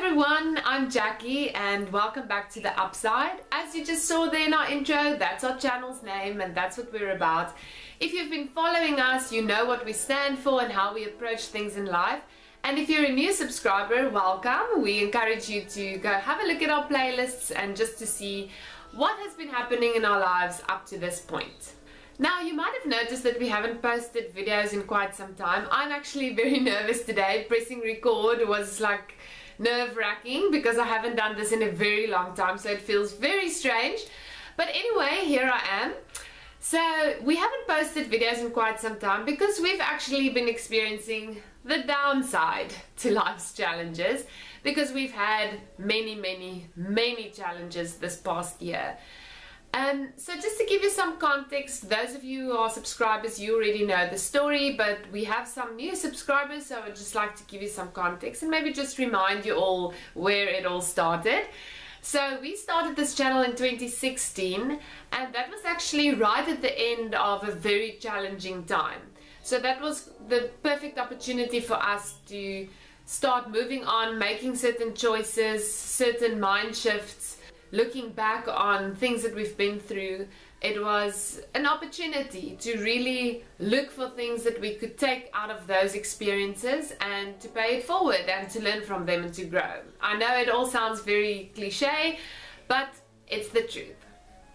everyone, I'm Jackie and welcome back to The Upside. As you just saw there in our intro, that's our channel's name and that's what we're about. If you've been following us, you know what we stand for and how we approach things in life. And if you're a new subscriber, welcome. We encourage you to go have a look at our playlists and just to see what has been happening in our lives up to this point. Now, you might have noticed that we haven't posted videos in quite some time. I'm actually very nervous today. Pressing record was like nerve-wracking because I haven't done this in a very long time, so it feels very strange. But anyway, here I am. So we haven't posted videos in quite some time because we've actually been experiencing the downside to life's challenges, because we've had many challenges this past year. So just to give you some context, those of you who are subscribers, you already know the story, but we have some new subscribers, so I'd just like to give you some context and maybe just remind you all where it all started. So we started this channel in 2016, and that was actually right at the end of a very challenging time. So that was the perfect opportunity for us to start moving on, making certain choices, certain mind shifts. Looking back on things that we've been through, it was an opportunity to really look for things that we could take out of those experiences and to pay it forward and to learn from them and to grow. I know it all sounds very cliche, but it's the truth.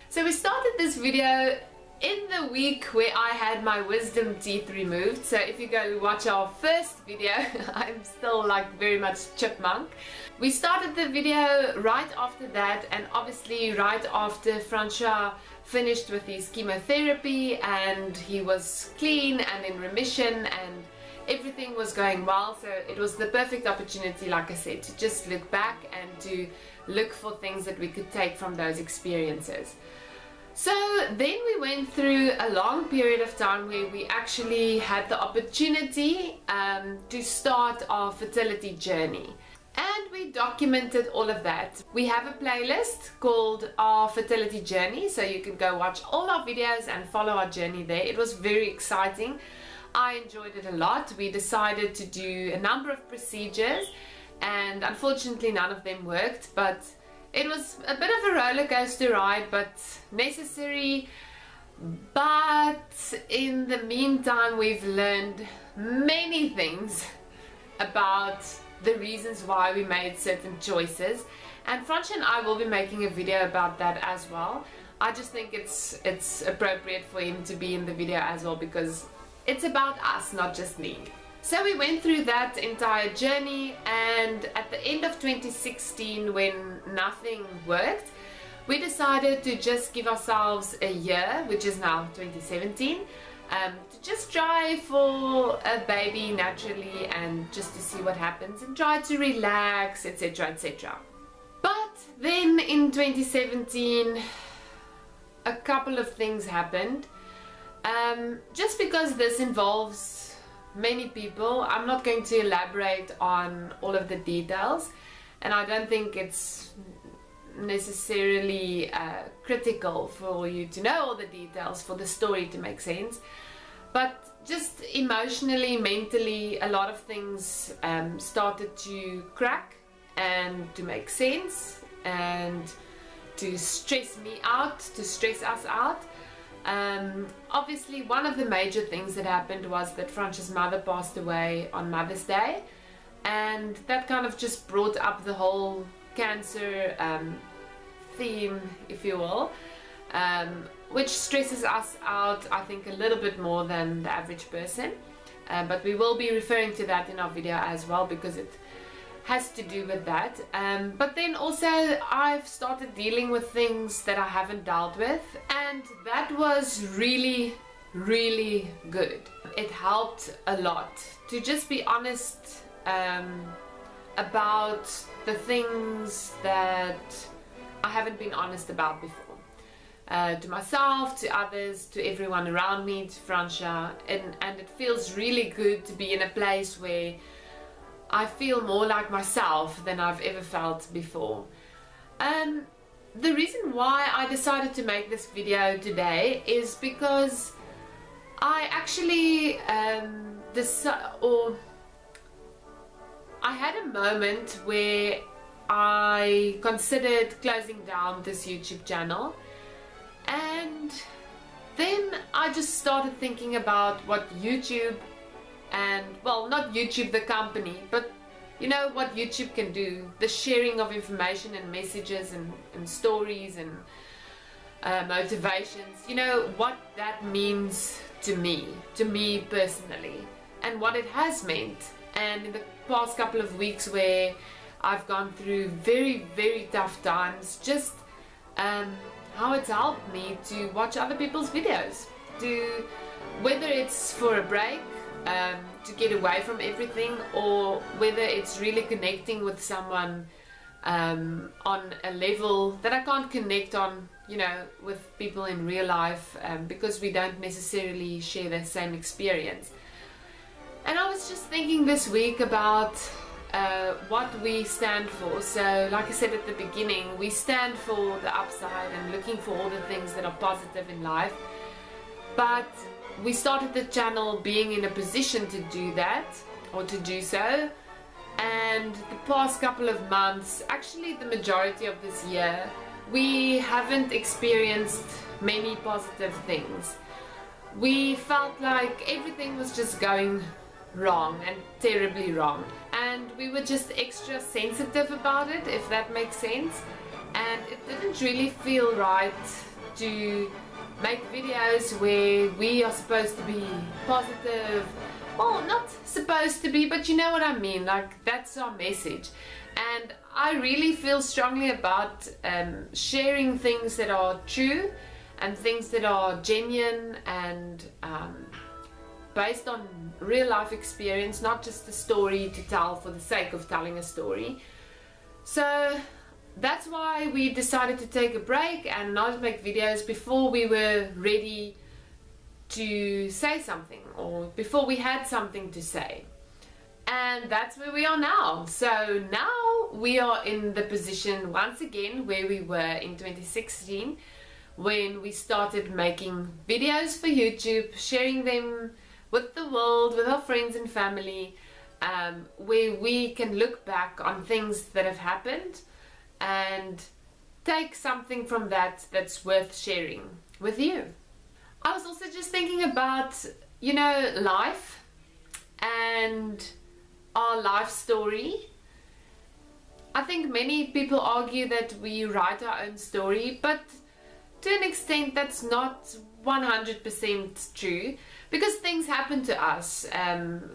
So we started this video in the week where I had my wisdom teeth removed. So if you go watch our first video, I'm still like very much chipmunk. We started the video right after that, and obviously right after Francois finished with his chemotherapy and he was clean and in remission and everything was going well. So it was the perfect opportunity, like I said, to just look back and to look for things that we could take from those experiences. So then we went through a long period of time where we actually had the opportunity to start our fertility journey. And we documented all of that. We have a playlist called Our Fertility Journey, so you can go watch all our videos and follow our journey there. It was very exciting. I enjoyed it a lot. We decided to do a number of procedures and unfortunately none of them worked, but it was a bit of a roller coaster ride, but necessary. But in the meantime, we've learned many things about the reasons why we made certain choices, and Francois and I will be making a video about that as well. I just think it's appropriate for him to be in the video as well because it's about us, not just me. So we went through that entire journey, and at the end of 2016, when nothing worked, we decided to just give ourselves a year, which is now 2017, to just try for a baby naturally and just to see what happens and try to relax, etc, etc. But then in 2017 a couple of things happened. Just because this involves many people, I'm not going to elaborate on all of the details, and I don't think it's necessarily critical for you to know all the details for the story to make sense. But just emotionally, mentally, a lot of things started to crack and to make sense and to stress me out, to stress us out. Obviously, one of the major things that happened was that Francois' mother passed away on Mother's Day, and that kind of just brought up the whole cancer theme, if you will, which stresses us out, I think, a little bit more than the average person. But we will be referring to that in our video as well because it has to do with that. But then also I've started dealing with things that I haven't dealt with, and that was really good. It helped a lot to just be honest about the things that I haven't been honest about before. To myself, to others, to everyone around me, to Francois, and it feels really good to be in a place where I feel more like myself than I've ever felt before. The reason why I decided to make this video today is because I actually I had a moment where I considered closing down this YouTube channel, and then I just started thinking about what YouTube and, well, not YouTube the company, but you know what YouTube can do, the sharing of information and messages and stories and motivations, you know, what that means to me personally, and what it has meant. And in the past couple of weeks where I've gone through very, very tough times, just how it's helped me to watch other people's videos, to, whether it's for a break, to get away from everything, or whether it's really connecting with someone on a level that I can't connect on, you know, with people in real life, because we don't necessarily share the same experience. And I was just thinking this week about what we stand for. So like I said at the beginning, we stand for the upside and looking for all the things that are positive in life. But we started the channel being in a position to do that, or to do so. And the past couple of months, actually the majority of this year, we haven't experienced many positive things. We felt like everything was just going wrong, and terribly wrong, and we were just extra sensitive about it, if that makes sense. And it didn't really feel right to make videos where we are supposed to be positive. Well, not supposed to be, but you know what I mean, like that's our message. And I really feel strongly about sharing things that are true and things that are genuine and based on real life experience, not just a story to tell for the sake of telling a story. So that's why we decided to take a break and not make videos before we were ready to say something, or before we had something to say. And that's where we are now. So now we are in the position once again where we were in 2016, when we started making videos for YouTube, sharing them with the world, with our friends and family, where we can look back on things that have happened and take something from that that's worth sharing with you. I was also just thinking about, you know, life and our life story. I think many people argue that we write our own story, but to an extent that's not 100% true, because things happen to us,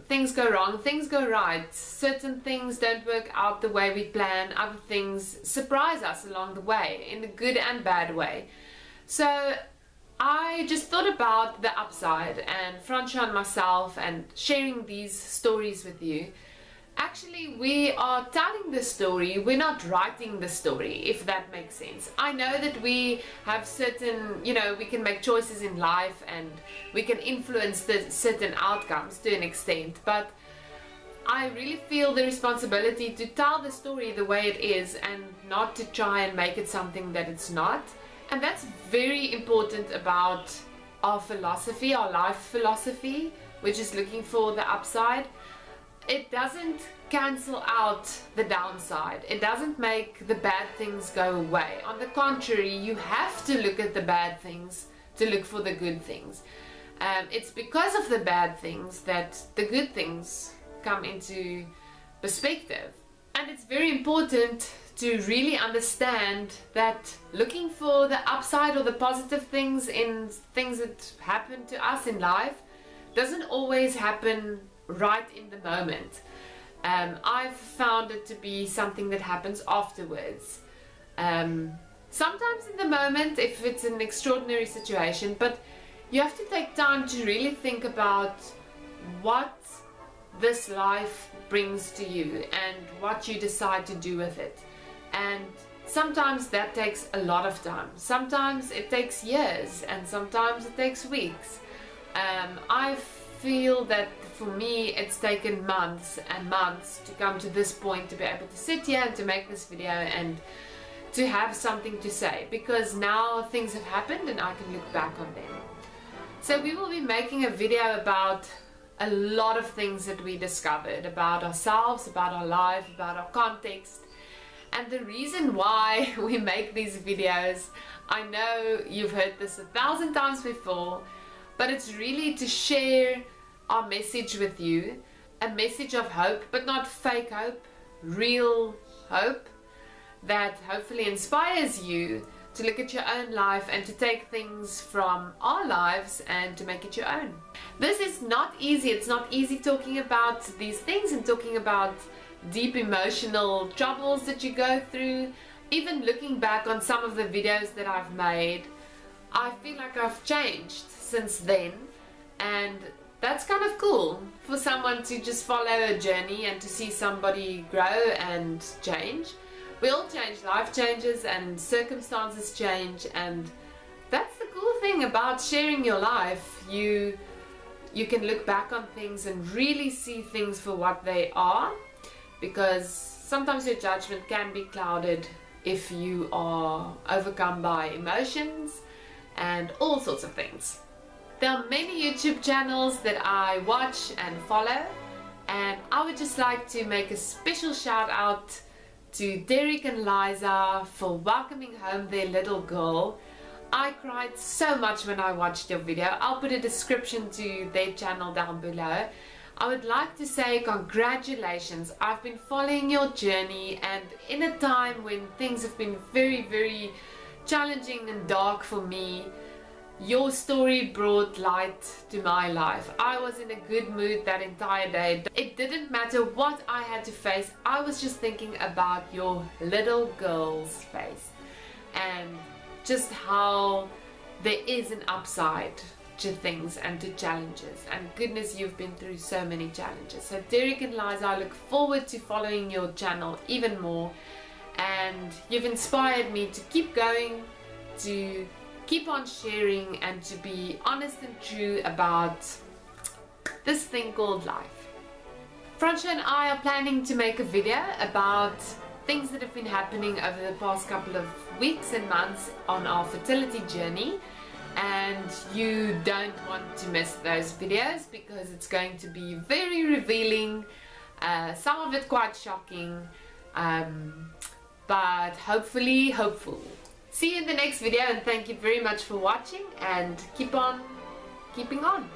things go wrong, things go right, certain things don't work out the way we plan, other things surprise us along the way, in a good and bad way. So I just thought about the upside and Francia and myself and sharing these stories with you. Actually, we are telling the story, we're not writing the story, if that makes sense. I know that we have certain, you know, we can make choices in life and we can influence the certain outcomes to an extent, but I really feel the responsibility to tell the story the way it is and not to try and make it something that it's not. And that's very important about our philosophy, our life philosophy, which is looking for the upside. It doesn't cancel out the downside. It doesn't make the bad things go away. On the contrary, you have to look at the bad things to look for the good things. It's because of the bad things that the good things come into perspective. And it's very important to really understand that looking for the upside or the positive things in things that happen to us in life doesn't always happen right in the moment. I've found it to be something that happens afterwards. Sometimes in the moment if it's an extraordinary situation, but you have to take time to really think about what this life brings to you and what you decide to do with it. And sometimes that takes a lot of time. Sometimes it takes years, and sometimes it takes weeks. I feel that for me it's taken months and months to come to this point, to be able to sit here and to make this video and to have something to say, because now things have happened and I can look back on them. So we will be making a video about a lot of things that we discovered about ourselves, about our life, about our context, And the reason why we make these videos, I know you've heard this 1,000 times before, but it's really to share our message with you, a message of hope, but not fake hope, real hope that hopefully inspires you to look at your own life and to take things from our lives and to make it your own. This is not easy. It's not easy talking about these things and talking about deep emotional troubles that you go through. Even looking back on some of the videos that I've made, I feel like I've changed since then, and that's kind of cool for someone to just follow a journey and to see somebody grow and change. We all change, life changes and circumstances change, and that's the cool thing about sharing your life. You can look back on things and really see things for what they are, because sometimes your judgment can be clouded if you are overcome by emotions and all sorts of things. There are many YouTube channels that I watch and follow, and I would just like to make a special shout out to Derek and Liza for welcoming home their little girl. I cried so much when I watched your video. I'll put a description to their channel down below. I would like to say congratulations. I've been following your journey, and in a time when things have been very, very challenging and dark for me, your story brought light to my life. I was in a good mood that entire day. It didn't matter what I had to face. I was just thinking about your little girl's face and just how there is an upside to things and to challenges. And goodness, you've been through so many challenges. So Derek and Liza, I look forward to following your channel even more. And you've inspired me to keep going, to keep on sharing, and to be honest and true about this thing called life. Fransha and I are planning to make a video about things that have been happening over the past couple of weeks and months on our fertility journey, and you don't want to miss those videos because it's going to be very revealing, some of it quite shocking, but hopefully hopeful. See you in the next video, and thank you very much for watching, and keep on keeping on.